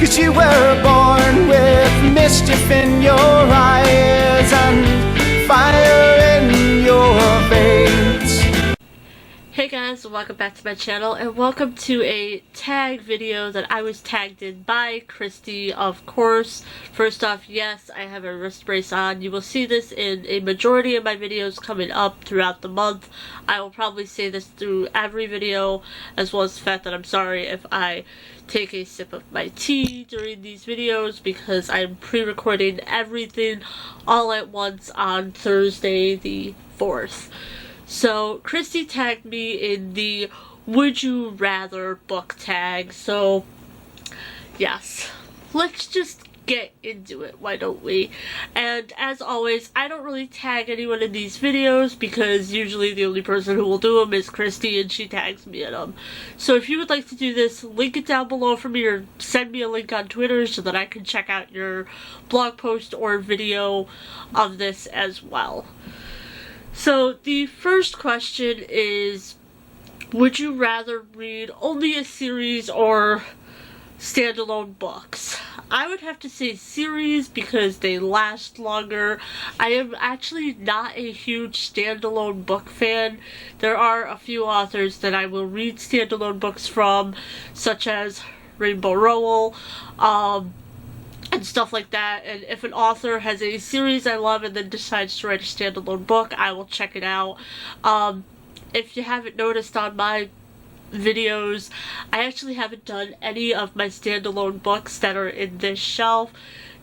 'cause you were born with mischief in your eyes and fire in your veins. Hey guys, welcome back to my channel, and welcome to a tag video that I was tagged in by Christy, of course. First off, yes, I have a wrist brace on. You will see this in a majority of my videos coming up throughout the month. I will probably say this through every video, as well as the fact that I'm sorry if I take a sip of my tea during these videos, because I'm pre-recording everything all at once on Thursday the 4th. So, Christy tagged me in the Would You Rather book tag, so yes, let's just get into it, why don't we? And as always, I don't really tag anyone in these videos because usually the only person who will do them is Christy, and she tags me in them. So if you would like to do this, link it down below for me, or send me a link on Twitter so that I can check out your blog post or video of this as well. So the first question is, would you rather read only a series or standalone books? I would have to say series because they last longer. I am actually not a huge standalone book fan. There are a few authors that I will read standalone books from, such as Rainbow Rowell, and stuff like that. And if an author has a series I love and then decides to write a standalone book, I will check it out. If you haven't noticed on my videos, I actually haven't done any of my standalone books that are in this shelf.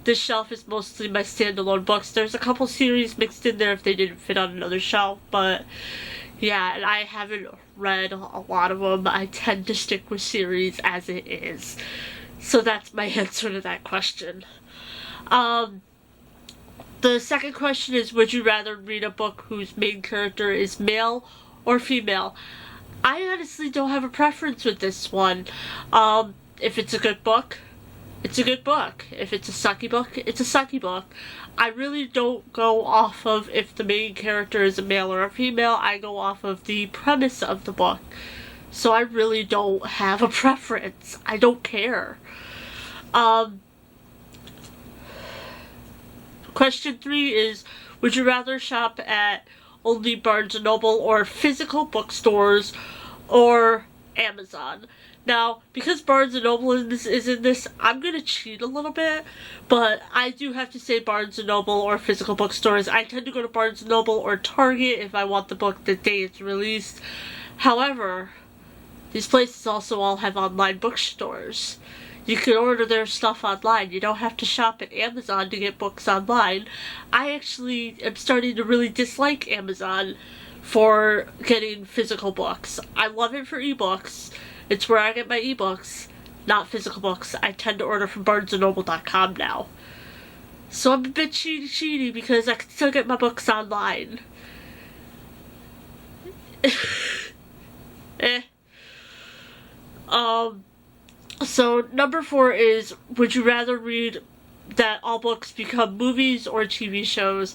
This shelf is mostly my standalone books. There's a couple series mixed in there if they didn't fit on another shelf, but yeah, and I haven't read a lot of them. I tend to stick with series as it is. So that's my answer to that question. The second question is, would you rather read a book whose main character is male or female? I honestly don't have a preference with this one. If it's a good book, it's a good book. If it's a sucky book, it's a sucky book. I really don't go off of if the main character is a male or a female. I go off of the premise of the book. So I really don't have a preference. I don't care. Question 3 is, would you rather shop at only Barnes & Noble or physical bookstores or Amazon? Now, because Barnes & Noble is in this, I'm going to cheat a little bit, but I do have to say Barnes & Noble or physical bookstores. I tend to go to Barnes & Noble or Target if I want the book the day it's released. However, these places also all have online bookstores. You can order their stuff online. You don't have to shop at Amazon to get books online. I actually am starting to really dislike Amazon for getting physical books. I love it for ebooks. It's where I get my ebooks, not physical books. I tend to order from BarnesandNoble.com now. So I'm a bit cheaty because I can still get my books online. So number 4 is, would you rather read that all books become movies or TV shows?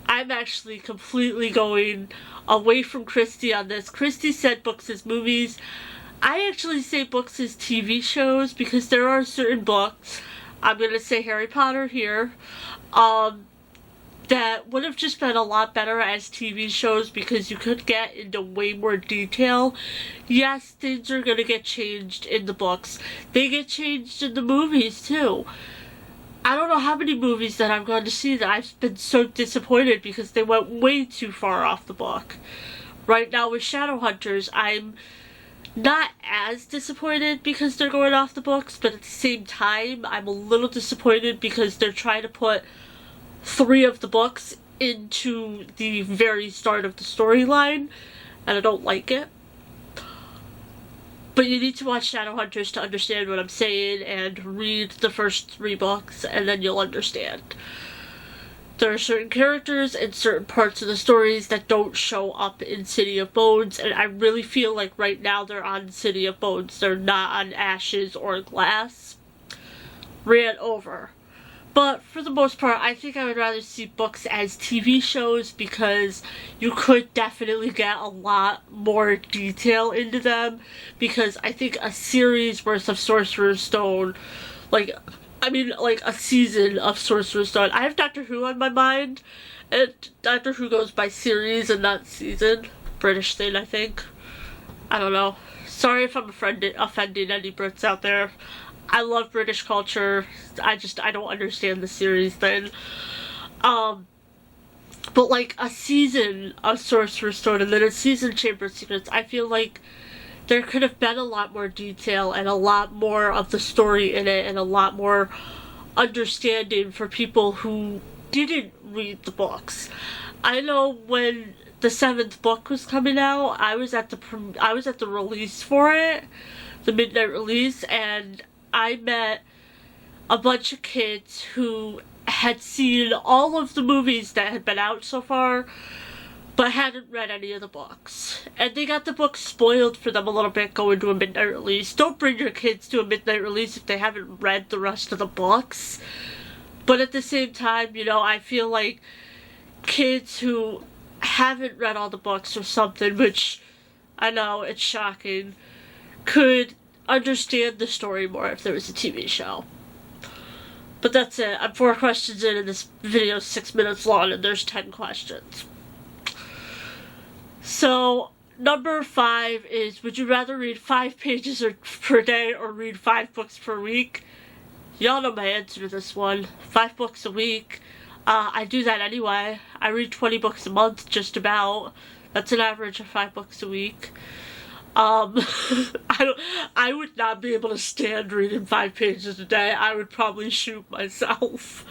I'm actually completely going away from Christy on this. Christy said books as movies. I actually say books as TV shows because there are certain books, I'm going to say Harry Potter here, that would have just been a lot better as TV shows because you could get into way more detail. Yes, things are going to get changed in the books. They get changed in the movies too. I don't know how many movies that I'm going to see that I've been so disappointed because they went way too far off the book. Right now with Shadowhunters, I'm not as disappointed because they're going off the books, but at the same time, I'm a little disappointed because they're trying to put 3 of the books into the very start of the storyline, and I don't like it. But you need to watch Shadowhunters to understand what I'm saying, and read the first 3 books, and then you'll understand. There are certain characters and certain parts of the stories that don't show up in City of Bones, and I really feel like right now they're on City of Bones. They're not on Ashes or Glass. Ran over. But for the most part, I think I would rather see books as TV shows because you could definitely get a lot more detail into them. Because I think a series worth of Sorcerer's Stone Like, I mean, like a season of Sorcerer's Stone. I have Doctor Who on my mind, and Doctor Who goes by series and not season. British thing, I think. I don't know. Sorry if I'm offending any Brits out there. I love British culture. I don't understand the series thing. But like a season of Sorcerer's Stone and then a season Chamber of Secrets, I feel like there could have been a lot more detail and a lot more of the story in it and a lot more understanding for people who didn't read the books. I know when the 7th book was coming out, I was at the release for it, the midnight release, and I met a bunch of kids who had seen all of the movies that had been out so far, but hadn't read any of the books. And they got the book spoiled for them a little bit going to a midnight release. Don't bring your kids to a midnight release if they haven't read the rest of the books. But at the same time, you know, I feel like kids who haven't read all the books or something, which I know it's shocking, could understand the story more if there was a TV show. But that's it. I'm 4 questions in and this video is 6 minutes long and there's 10 questions. So, number 5 is, would you rather read 5 pages per day or read 5 books per week? Y'all know my answer to this one. 5 books a week. I do that anyway. I read 20 books a month, just about. That's an average of 5 books a week. I would not be able to stand reading 5 pages a day. I would probably shoot myself.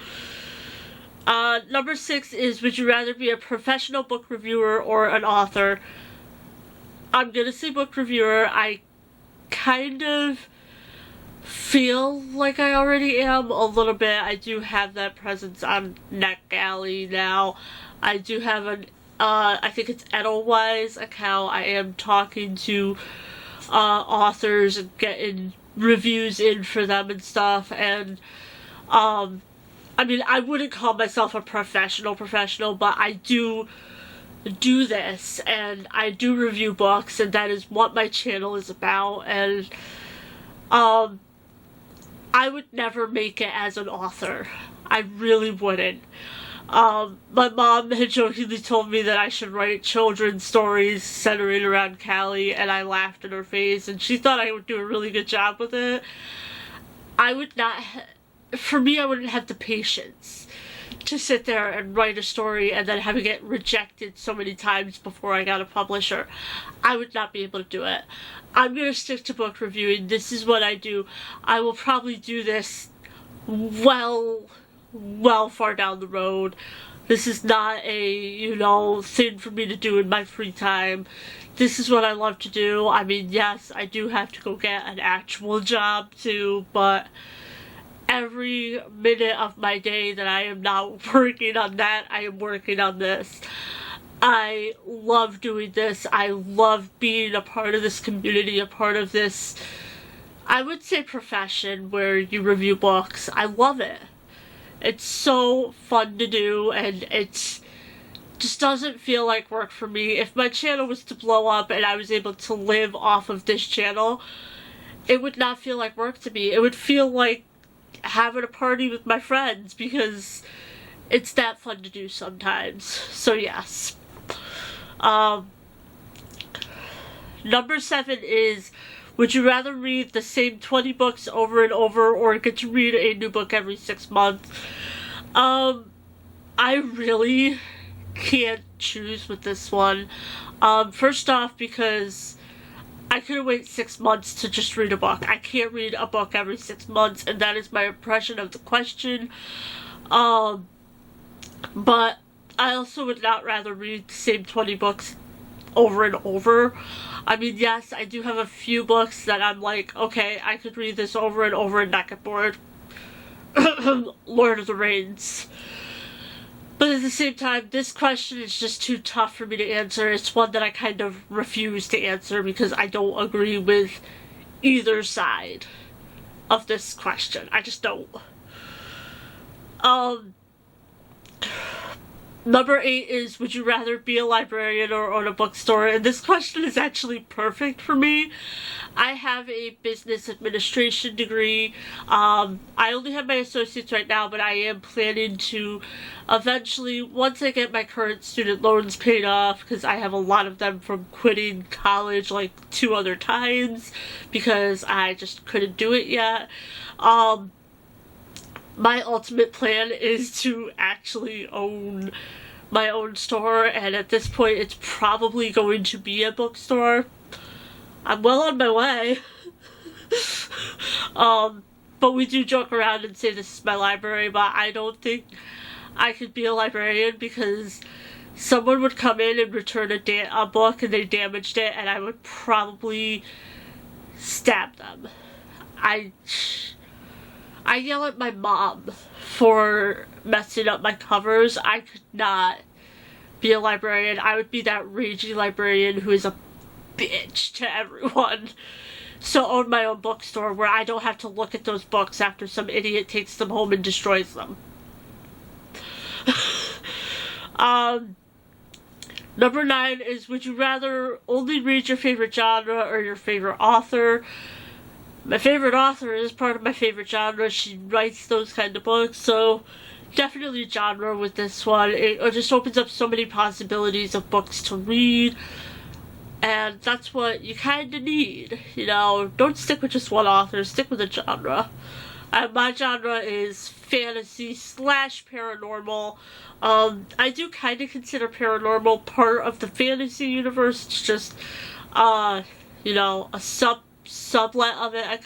Number 6 is, would you rather be a professional book reviewer or an author? I'm gonna say book reviewer. I kind of feel like I already am a little bit. I do have that presence on NetGalley now. I do have an I think it's Edelweiss account. I am talking to authors and getting reviews in for them and stuff, and I mean, I wouldn't call myself a professional, but I do this, and I do review books, and that is what my channel is about, and I would never make it as an author. I really wouldn't. My mom had jokingly told me that I should write children's stories centering around Callie, and I laughed in her face, and she thought I would do a really good job with it. I would not... For me, I wouldn't have the patience to sit there and write a story and then have it get rejected so many times before I got a publisher. I would not be able to do it. I'm going to stick to book reviewing. This is what I do. I will probably do this well far down the road. This is not a, you know, thing for me to do in my free time. This is what I love to do. I mean, yes, I do have to go get an actual job too, but every minute of my day that I am not working on that, I am working on this. I love doing this. I love being a part of this community, a part of this, I would say, profession where you review books. I love it. It's so fun to do, and it just doesn't feel like work for me. If my channel was to blow up and I was able to live off of this channel, it would not feel like work to me. It would feel like having a party with my friends, because it's that fun to do sometimes. So yes. Number 7 is, would you rather read the same 20 books over and over or get to read a new book every 6 months? I really can't choose with this one. First off, because I couldn't wait 6 months to just read a book. I can't read a book every 6 months, and that is my impression of the question. But I also would not rather read the same 20 books over and over. I mean, yes, I do have a few books that I'm like, okay, I could read this over and over and not get bored. Lord of the Rings. But at the same time, this question is just too tough for me to answer. It's one that I kind of refuse to answer because I don't agree with either side of this question. I just don't. Number 8 is, would you rather be a librarian or own a bookstore? And this question is actually perfect for me. I have a business administration degree. I only have my associates right now, but I am planning to eventually, once I get my current student loans paid off, because I have a lot of them from quitting college like 2 other times because I just couldn't do it yet. My ultimate plan is to actually own my own store, and at this point it's probably going to be a bookstore. I'm well on my way. But we do joke around and say this is my library, but I don't think I could be a librarian because someone would come in and return a book and they damaged it, and I would probably stab them. I yell at my mom for messing up my covers. I could not be a librarian. I would be that ragey librarian who is a bitch to everyone. So own my own bookstore where I don't have to look at those books after some idiot takes them home and destroys them. Number 9 is, would you rather only read your favorite genre or your favorite author? My favorite author is part of my favorite genre. She writes those kind of books, so definitely genre with this one. It just opens up so many possibilities of books to read, and that's what you kind of need. You know, don't stick with just one author, stick with a genre. My genre is fantasy / paranormal. I do kind of consider paranormal part of the fantasy universe. It's just, you know, a sublet of it, a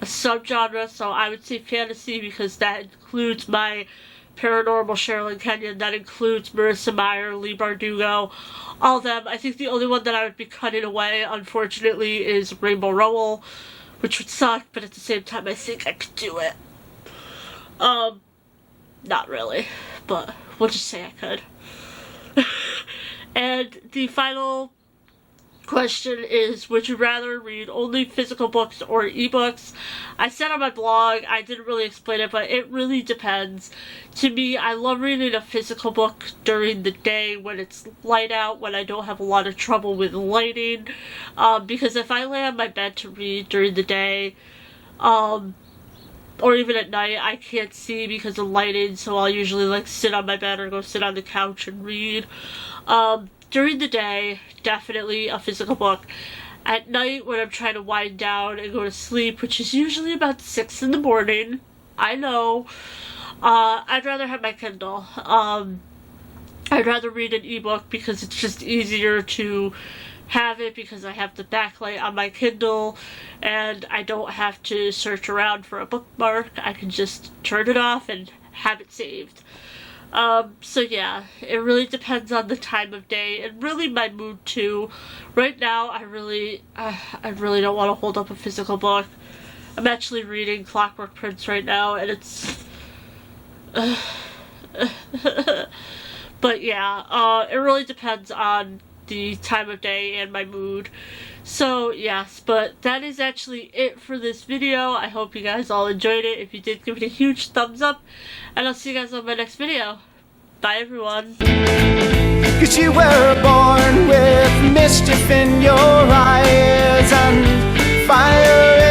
subgenre. So I would say fantasy because that includes my paranormal Sherilyn Kenyon, that includes Marissa Meyer, Leigh Bardugo, all of them. I think the only one that I would be cutting away, unfortunately, is Rainbow Rowell, which would suck, but at the same time I think I could do it. Not really, but we'll just say I could. And the final question is, would you rather read only physical books or ebooks? I said on my blog, I didn't really explain it, but it really depends. To me, I love reading a physical book during the day when it's light out, when I don't have a lot of trouble with lighting, because if I lay on my bed to read during the day, or even at night, I can't see because of lighting, so I'll usually like sit on my bed or go sit on the couch and read. During the day, definitely a physical book. At night, when I'm trying to wind down and go to sleep, which is usually about 6 in the morning, I know, I'd rather have my Kindle. I'd rather read an ebook because it's just easier to have it because I have the backlight on my Kindle and I don't have to search around for a bookmark. I can just turn it off and have it saved. So yeah, it really depends on the time of day and really my mood too. Right now, I really don't want to hold up a physical book. I'm actually reading Clockwork Prince right now, and it's but yeah, it really depends on the time of day and my mood. So yes, but that is actually it for this video. I hope you guys all enjoyed it. If you did, give it a huge thumbs up, and I'll see you guys on my next video. Bye everyone. 'Cause you were born with mischief in your eyes and fire